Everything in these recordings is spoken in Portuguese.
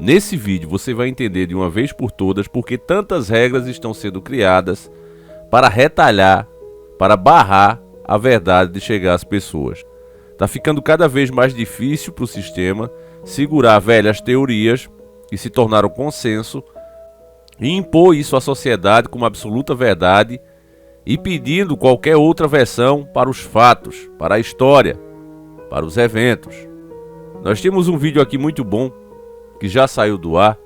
Nesse vídeo você vai entender de uma vez por todas porque tantas regras estão sendo criadas para retalhar, para barrar a verdade de chegar às pessoas. Tá ficando cada vez mais difícil para o sistema segurar velhas teorias que se tornaram consenso e impor isso à sociedade como absoluta verdade e pedindo qualquer outra versão para os fatos, para a história, para os eventos. Nós temos um vídeo aqui muito bom que já saiu do ar,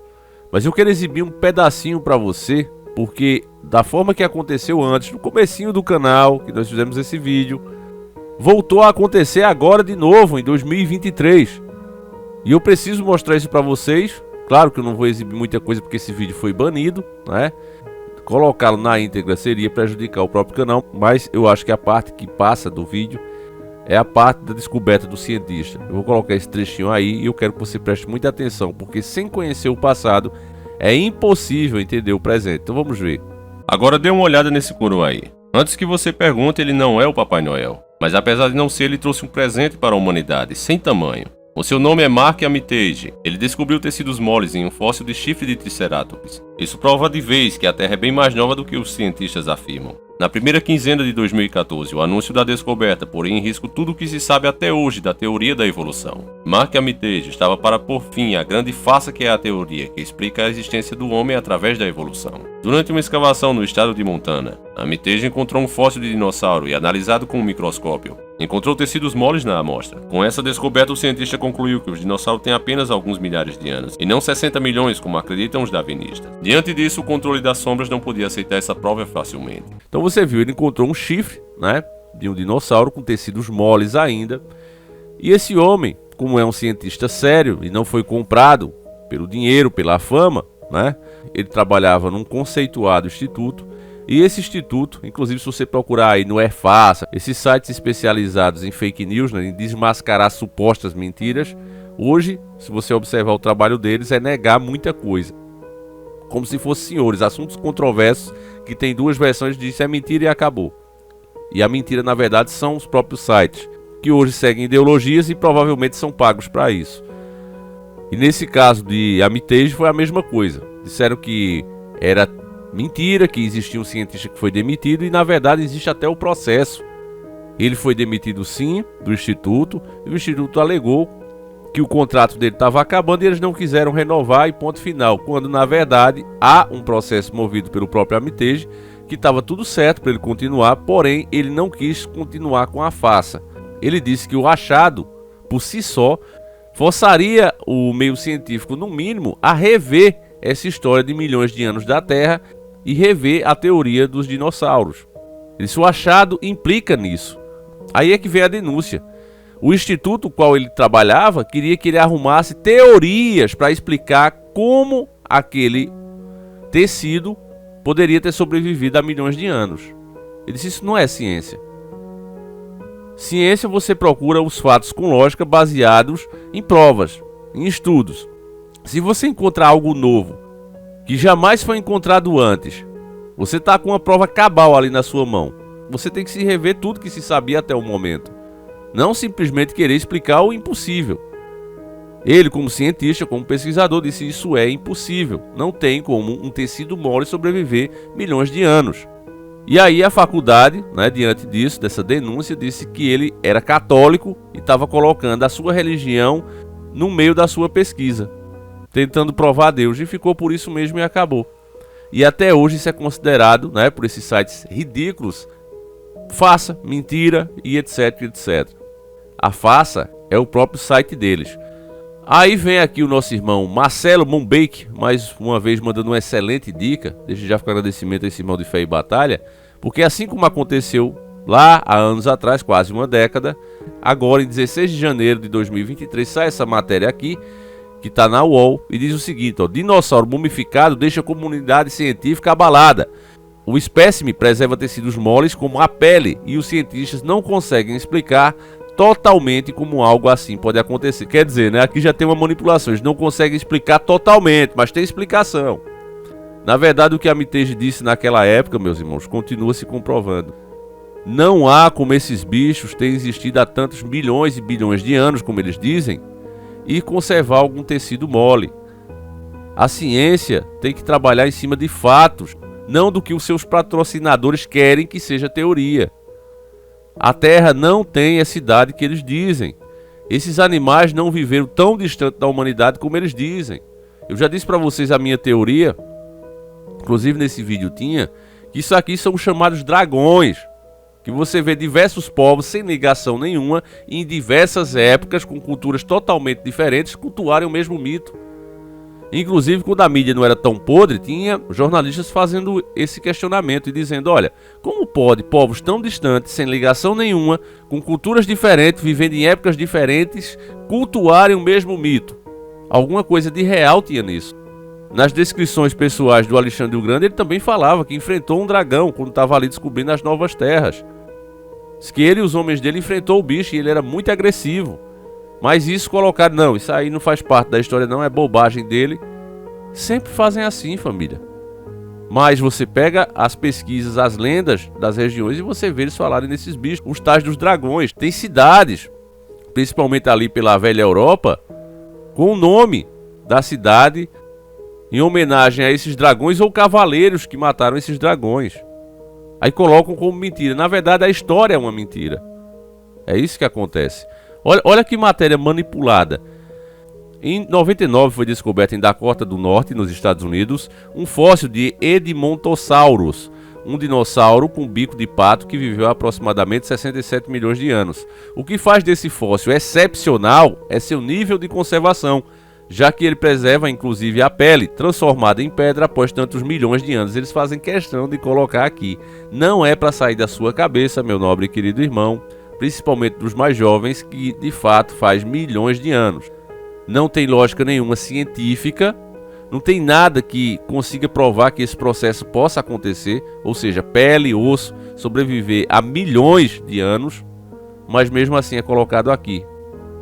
mas eu quero exibir um pedacinho para você, porque da forma que aconteceu antes, no comecinho do canal, que nós fizemos esse vídeo, voltou a acontecer agora de novo, em 2023. E eu preciso mostrar isso para vocês. Claro que eu não vou exibir muita coisa porque esse vídeo foi banido, né? Colocá-lo na íntegra seria prejudicar o próprio canal, mas eu acho que a parte que passa do vídeo é a parte da descoberta do cientista. Eu vou colocar esse trechinho aí e eu quero que você preste muita atenção, porque sem conhecer o passado é impossível entender o presente. Então vamos ver. Agora dê uma olhada nesse coroa aí. Antes que você pergunte, ele não é o Papai Noel. Mas apesar de não ser, ele trouxe um presente para a humanidade, sem tamanho. O seu nome é Mark Armitage. Ele descobriu tecidos moles em um fóssil de chifre de Triceratops. Isso prova de vez que a Terra é bem mais nova do que os cientistas afirmam. Na primeira quinzena de 2014, o anúncio da descoberta poria em risco tudo o que se sabe até hoje da teoria da evolução. Mark Armitage estava para pôr fim à grande farsa que é a teoria que explica a existência do homem através da evolução. Durante uma escavação no estado de Montana, Armitage encontrou um fóssil de dinossauro e, analisado com um microscópio, encontrou tecidos moles na amostra. Com essa descoberta, o cientista concluiu que os dinossauros têm apenas alguns milhares de anos, e não 60 milhões como acreditam os darwinistas. Diante disso, o controle das sombras não podia aceitar essa prova facilmente. Então você viu, ele encontrou um chifre, né, de um dinossauro com tecidos moles ainda. E esse homem, como é um cientista sério e não foi comprado pelo dinheiro, pela fama, né, ele trabalhava num conceituado instituto. E esse instituto, inclusive se você procurar aí no Faça, esses sites especializados em fake news, né, em desmascarar supostas mentiras, hoje, se você observar o trabalho deles, é negar muita coisa. Como se fossem senhores, assuntos controversos que tem duas versões disso, é mentira e acabou. E a mentira, na verdade, são os próprios sites, que hoje seguem ideologias e provavelmente são pagos para isso. E nesse caso de Armitage foi a mesma coisa. Disseram que era mentira, que existia um cientista que foi demitido e na verdade existe até o processo. Ele foi demitido sim do instituto e o instituto alegou que o contrato dele estava acabando e eles não quiseram renovar e ponto final, quando na verdade há um processo movido pelo próprio Armitage que estava tudo certo para ele continuar, porém ele não quis continuar com a farsa. Ele disse que o achado por si só forçaria o meio científico no mínimo a rever essa história de milhões de anos da Terra e rever a teoria dos dinossauros. O achado implica nisso. Aí é que vem a denúncia. O instituto qual ele trabalhava queria que ele arrumasse teorias para explicar como aquele tecido poderia ter sobrevivido a milhões de anos. Ele disse: isso não é ciência. Ciência, você procura os fatos com lógica baseados em provas, em estudos. Se você encontrar algo novo que jamais foi encontrado antes, você está com uma prova cabal ali na sua mão. Você tem que se rever tudo que se sabia até o momento. Não simplesmente querer explicar o impossível. Ele, como cientista, como pesquisador, disse: isso é impossível. Não tem como um tecido mole sobreviver milhões de anos. E aí a faculdade, né, diante disso, dessa denúncia, disse que ele era católico e estava colocando a sua religião no meio da sua pesquisa, tentando provar a Deus, e ficou por isso mesmo e acabou. E até hoje isso é considerado, né, por esses sites ridículos, farsa, mentira e etc, etc. A farsa é o próprio site deles. Aí vem aqui o nosso irmão Marcelo Mombeck, mais uma vez mandando uma excelente dica. Deixa já ficar agradecimento a esse irmão de fé e batalha, porque assim como aconteceu lá há anos atrás, quase uma década, agora em 16 de janeiro de 2023 sai essa matéria aqui, que está na UOL, e diz o seguinte: ó, dinossauro mumificado deixa a comunidade científica abalada. O espécime preserva tecidos moles como a pele e os cientistas não conseguem explicar totalmente como algo assim pode acontecer. Quer dizer, né, aqui já tem uma manipulação, eles não conseguem explicar totalmente, mas tem explicação. Na verdade, o que a Armitage disse naquela época, meus irmãos, continua se comprovando. Não há como esses bichos terem existido há tantos bilhões e bilhões de anos, como eles dizem, e conservar algum tecido mole. A ciência tem que trabalhar em cima de fatos, não do que os seus patrocinadores querem que seja teoria. A Terra não tem essa idade que eles dizem. Esses animais não viveram tão distante da humanidade como eles dizem. Eu já disse para vocês a minha teoria, inclusive nesse vídeo tinha, que isso aqui são os chamados dragões, que você vê diversos povos sem ligação nenhuma e em diversas épocas com culturas totalmente diferentes cultuarem o mesmo mito. Inclusive, quando a mídia não era tão podre, tinha jornalistas fazendo esse questionamento e dizendo: olha, como pode povos tão distantes, sem ligação nenhuma, com culturas diferentes, vivendo em épocas diferentes, cultuarem o mesmo mito? Alguma coisa de real tinha nisso. Nas descrições pessoais do Alexandre o Grande, ele também falava que enfrentou um dragão quando estava ali descobrindo as novas terras. Diz que ele e os homens dele enfrentou o bicho e ele era muito agressivo. Mas isso colocar, não, isso aí não faz parte da história não, é bobagem dele. Sempre fazem assim, família. Mas você pega as pesquisas, as lendas das regiões e você vê eles falarem nesses bichos, os tais dos dragões. Tem cidades, principalmente ali pela velha Europa, com o nome da cidade em homenagem a esses dragões ou cavaleiros que mataram esses dragões. Aí colocam como mentira. Na verdade, a história é uma mentira. É isso que acontece. Olha que matéria manipulada. Em 99 foi descoberto em Dakota do Norte, nos Estados Unidos, um fóssil de Edmontosaurus, um dinossauro com bico de pato que viveu há aproximadamente 67 milhões de anos. O que faz desse fóssil excepcional é seu nível de conservação, já que ele preserva inclusive a pele, transformada em pedra após tantos milhões de anos. Eles fazem questão de colocar aqui. Não é para sair da sua cabeça, meu nobre e querido irmão, principalmente dos mais jovens, que de fato faz milhões de anos. Não tem lógica nenhuma científica, não tem nada que consiga provar que esse processo possa acontecer, ou seja, pele e osso sobreviver a milhões de anos, mas mesmo assim é colocado aqui.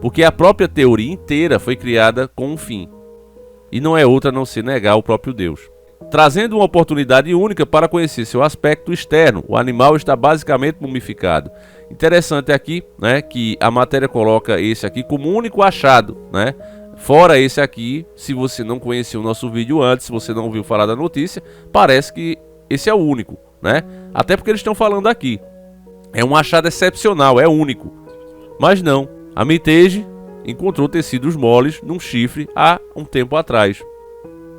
Porque a própria teoria inteira foi criada com um fim, e não é outra a não ser negar o próprio Deus. Trazendo uma oportunidade única para conhecer seu aspecto externo, o animal está basicamente mumificado. Interessante aqui, né, que a matéria coloca esse aqui como único achado, né? Fora esse aqui, se você não conheceu o nosso vídeo antes, se você não ouviu falar da notícia, parece que esse é o único, né? Até porque eles estão falando aqui. É um achado excepcional, é único. Mas não, a Mitage encontrou tecidos moles num chifre há um tempo atrás.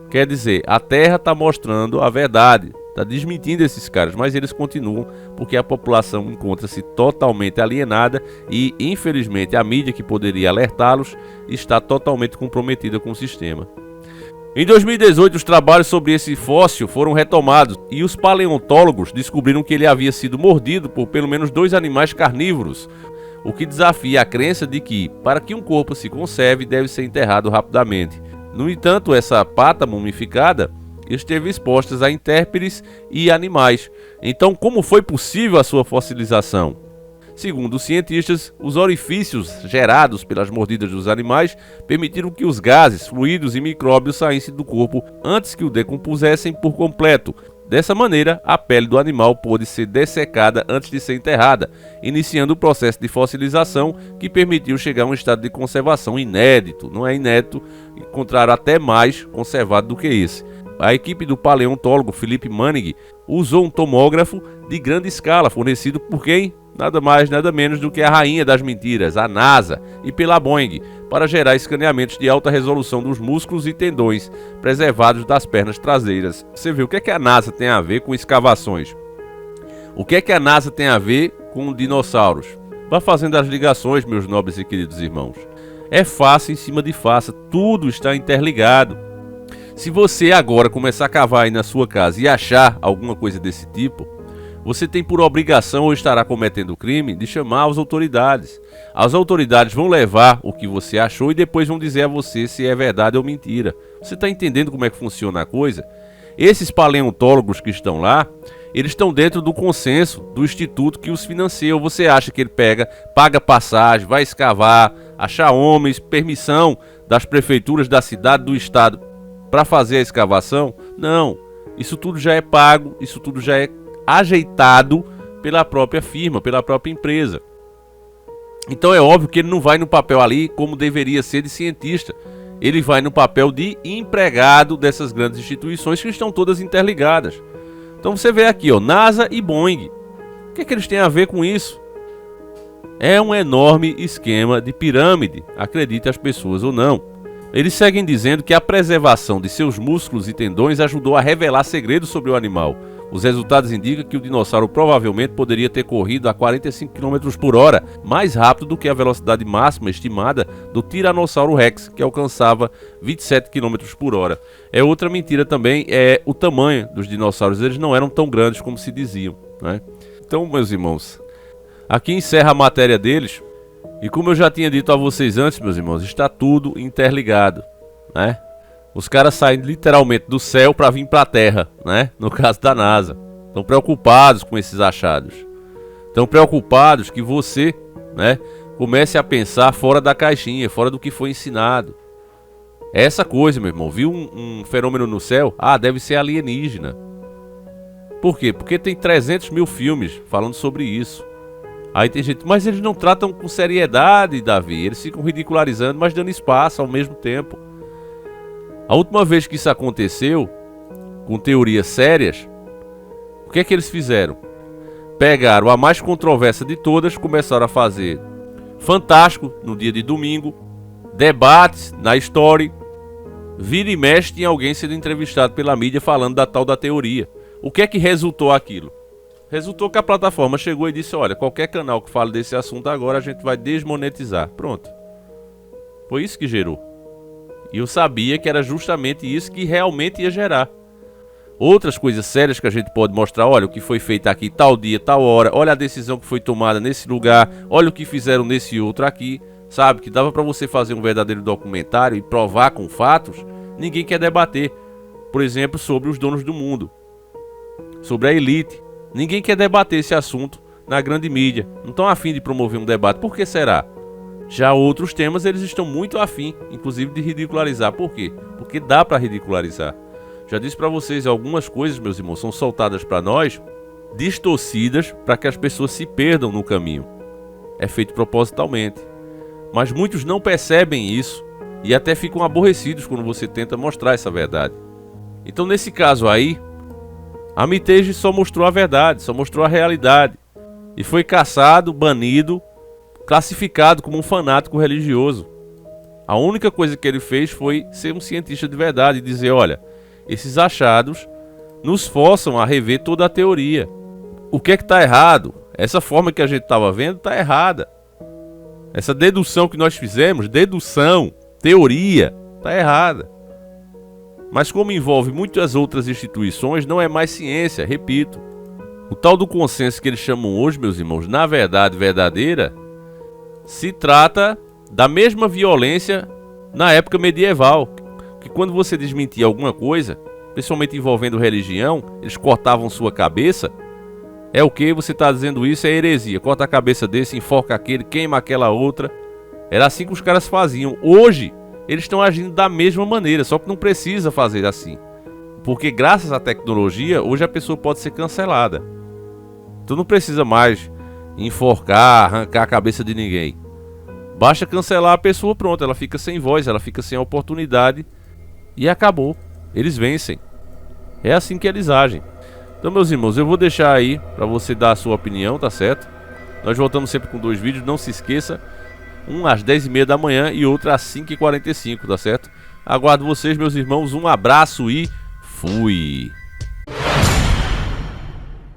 Quer dizer, a Terra está mostrando a verdade, está desmentindo esses caras, mas eles continuam porque a população encontra-se totalmente alienada e, infelizmente, a mídia que poderia alertá-los está totalmente comprometida com o sistema. Em 2018, os trabalhos sobre esse fóssil foram retomados e os paleontólogos descobriram que ele havia sido mordido por pelo menos 2 animais carnívoros, o que desafia a crença de que, para que um corpo se conserve, deve ser enterrado rapidamente. No entanto, essa pata mumificada esteve exposta a intérpretes e animais. Então, como foi possível a sua fossilização? Segundo os cientistas, os orifícios gerados pelas mordidas dos animais permitiram que os gases, fluidos e micróbios saíssem do corpo antes que o decompusessem por completo. Dessa maneira, a pele do animal pôde ser dessecada antes de ser enterrada, iniciando o processo de fossilização que permitiu chegar a um estado de conservação inédito. Não é inédito, encontrar até mais conservado do que esse. A equipe do paleontólogo Philip Manning usou um tomógrafo de grande escala, fornecido por quem? Nada mais, nada menos do que a rainha das mentiras, a NASA, e pela Boeing, para gerar escaneamentos de alta resolução dos músculos e tendões preservados das pernas traseiras. Você vê o que é que a NASA tem a ver com escavações? O que é que a NASA tem a ver com dinossauros? Vá fazendo as ligações, meus nobres e queridos irmãos. É fácil em cima de fácil, tudo está interligado. Se você agora começar a cavar aí na sua casa e achar alguma coisa desse tipo, você tem por obrigação ou estará cometendo o crime de chamar as autoridades. As autoridades vão levar o que você achou e depois vão dizer a você se é verdade ou mentira. Você está entendendo como é que funciona a coisa? Esses paleontólogos que estão lá, eles estão dentro do consenso do instituto que os financia. Ou você acha que ele paga passagem, vai escavar, achar homens, permissão das prefeituras da cidade, do estado para fazer a escavação? Não, isso tudo já é pago, isso tudo já é ajeitado pela própria firma, pela própria empresa. Então é óbvio que ele não vai no papel ali como deveria ser de cientista. ele vai no papel de empregado dessas grandes instituições que estão todas interligadas. Então você vê aqui, ó, NASA e Boeing. O que é que eles têm a ver com isso? É um enorme esquema de pirâmide, acredite as pessoas ou não. Eles seguem dizendo que a preservação de seus músculos e tendões ajudou a revelar segredos sobre o animal. Os resultados indicam que o dinossauro provavelmente poderia ter corrido a 45 km por hora, mais rápido do que a velocidade máxima estimada do Tiranossauro Rex, que alcançava 27 km por hora. Outra mentira também é o tamanho dos dinossauros, eles não eram tão grandes como se diziam, né? Então, meus irmãos, aqui encerra a matéria deles, e como eu já tinha dito a vocês antes, meus irmãos, está tudo interligado, né? Os caras saem literalmente do céu para vir para a Terra, né? No caso da NASA. Estão preocupados com esses achados. Estão preocupados que você, né, comece a pensar fora da caixinha, fora do que foi ensinado. É essa coisa, meu irmão. Viu um fenômeno no céu? Ah, deve ser alienígena. Por quê? Porque tem 300 mil filmes falando sobre isso. Aí tem gente, mas eles não tratam com seriedade, Davi. Eles ficam ridicularizando, mas dando espaço ao mesmo tempo. A última vez que isso aconteceu, com teorias sérias, o que é que eles fizeram? Pegaram a mais controversa de todas, começaram a fazer Fantástico no dia de domingo, debates na Story, vira e mexe tinha alguém sendo entrevistado pela mídia falando da tal da teoria. O que é que resultou aquilo? Resultou que a plataforma chegou e disse, olha, qualquer canal que fale desse assunto agora a gente vai desmonetizar. Pronto. Foi isso que gerou. E eu sabia que era justamente isso que realmente ia gerar. Outras coisas sérias que a gente pode mostrar, olha o que foi feito aqui tal dia, tal hora, olha a decisão que foi tomada nesse lugar, olha o que fizeram nesse outro aqui, sabe? Que dava para você fazer um verdadeiro documentário e provar com fatos, ninguém quer debater. Por exemplo, sobre os donos do mundo, sobre a elite. Ninguém quer debater esse assunto na grande mídia. Não estão afim de promover um debate. Por que será? Já outros temas eles estão muito afim, inclusive de ridicularizar. Por quê? Porque dá para ridicularizar. Já disse para vocês, algumas coisas, meus irmãos, são soltadas para nós, distorcidas para que as pessoas se perdam no caminho. É feito propositalmente. Mas muitos não percebem isso e até ficam aborrecidos quando você tenta mostrar essa verdade. Então nesse caso aí, a Miteige só mostrou a verdade, só mostrou a realidade. E foi caçado, banido, classificado como um fanático religioso. A única coisa que ele fez foi ser um cientista de verdade e dizer, olha, esses achados nos forçam a rever toda a teoria. O que é que está errado? Essa forma que a gente estava vendo está errada. Essa dedução que nós fizemos, dedução, teoria, está errada. Mas como envolve muitas outras instituições, não é mais ciência, repito. O tal do consenso que eles chamam hoje, meus irmãos, na verdade verdadeira, se trata da mesma violência na época medieval, que quando você desmentia alguma coisa, principalmente envolvendo religião, eles cortavam sua cabeça. É o que? Você está dizendo isso? É heresia. Corta a cabeça desse, enforca aquele, queima aquela outra. Era assim que os caras faziam. Hoje, eles estão agindo da mesma maneira, só que não precisa fazer assim. Porque graças à tecnologia, hoje a pessoa pode ser cancelada. Então não precisa mais enforcar, arrancar a cabeça de ninguém. Basta cancelar a pessoa, pronto, ela fica sem voz, ela fica sem oportunidade e acabou. Eles vencem. É assim que eles agem. Então, meus irmãos, eu vou deixar aí para você dar a sua opinião, tá certo? Nós voltamos sempre com 2 vídeos, não se esqueça. Um às 10h30 da manhã e outro às 5h45, tá certo? Aguardo vocês, meus irmãos, um abraço e fui!